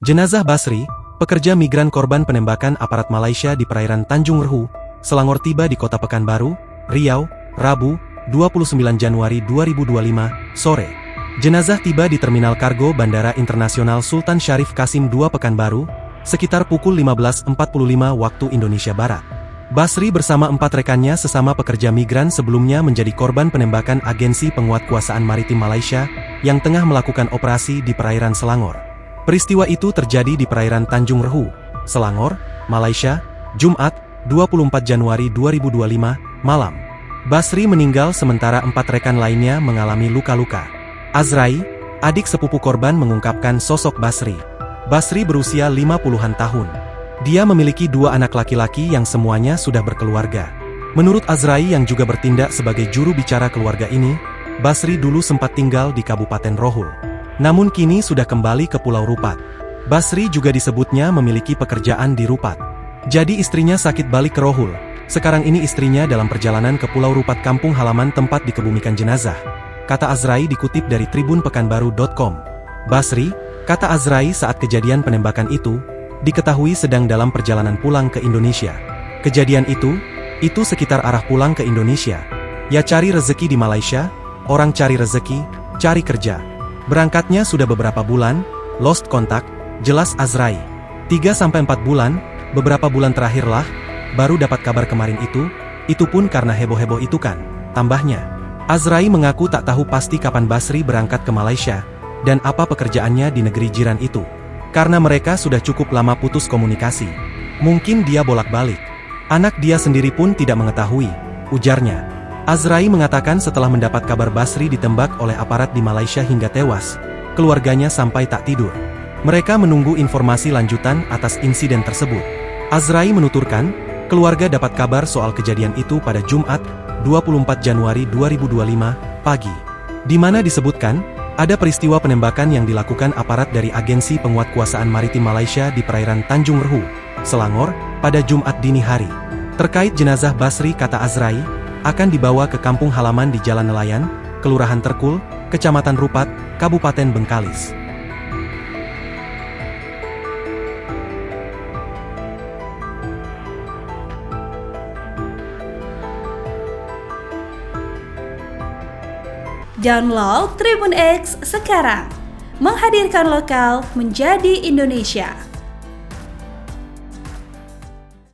Jenazah Basri, pekerja migran korban penembakan aparat Malaysia di perairan Tanjung Rehu, Selangor tiba di Kota Pekanbaru, Riau, Rabu, 29 Januari 2025, sore. Jenazah tiba di Terminal Kargo Bandara Internasional Sultan Syarif Kasim II Pekanbaru, sekitar pukul 15.45 waktu Indonesia Barat. Basri bersama 4 rekannya sesama pekerja migran sebelumnya menjadi korban penembakan Agensi Penguatkuasaan Maritim Malaysia yang tengah melakukan operasi di perairan Selangor. Peristiwa itu terjadi di perairan Tanjung Rehu, Selangor, Malaysia, Jumat, 24 Januari 2025, malam. Basri meninggal sementara 4 rekan lainnya mengalami luka-luka. Azrai, adik sepupu korban mengungkapkan sosok Basri. Basri berusia 50-an tahun. Dia memiliki 2 anak laki-laki yang semuanya sudah berkeluarga. Menurut Azrai yang juga bertindak sebagai juru bicara keluarga ini, Basri dulu sempat tinggal di Kabupaten Rohul. Namun kini sudah kembali ke Pulau Rupat. Basri juga disebutnya memiliki pekerjaan di Rupat. Jadi istrinya sakit balik ke Rohul. Sekarang ini istrinya dalam perjalanan ke Pulau Rupat kampung halaman tempat dikebumikan jenazah. Kata Azrai dikutip dari tribunpekanbaru.com. Basri, kata Azrai saat kejadian penembakan itu, diketahui sedang dalam perjalanan pulang ke Indonesia. Kejadian itu sekitar arah pulang ke Indonesia. Ya cari rezeki di Malaysia, orang cari rezeki, cari kerja. Berangkatnya sudah beberapa bulan, lost contact, jelas Azrai. 3-4 bulan, beberapa bulan terakhirlah, baru dapat kabar kemarin itu pun karena heboh-heboh itu kan, tambahnya. Azrai mengaku tak tahu pasti kapan Basri berangkat ke Malaysia, dan apa pekerjaannya di negeri jiran itu. Karena mereka sudah cukup lama putus komunikasi. Mungkin dia bolak-balik. Anak dia sendiri pun tidak mengetahui, ujarnya. Azrai mengatakan setelah mendapat kabar Basri ditembak oleh aparat di Malaysia hingga tewas, keluarganya sampai tak tidur. Mereka menunggu informasi lanjutan atas insiden tersebut. Azrai menuturkan, keluarga dapat kabar soal kejadian itu pada Jumat, 24 Januari 2025, pagi. Di mana disebutkan, ada peristiwa penembakan yang dilakukan aparat dari Agensi Penguatkuasaan Maritim Malaysia di perairan Tanjung Rehu, Selangor, pada Jumat dini hari. Terkait jenazah Basri, kata Azrai, akan dibawa ke kampung halaman di Jalan Nelayan, Kelurahan Terkul, Kecamatan Rupat, Kabupaten Bengkalis. Download Tribun X sekarang, menghadirkan lokal menjadi Indonesia.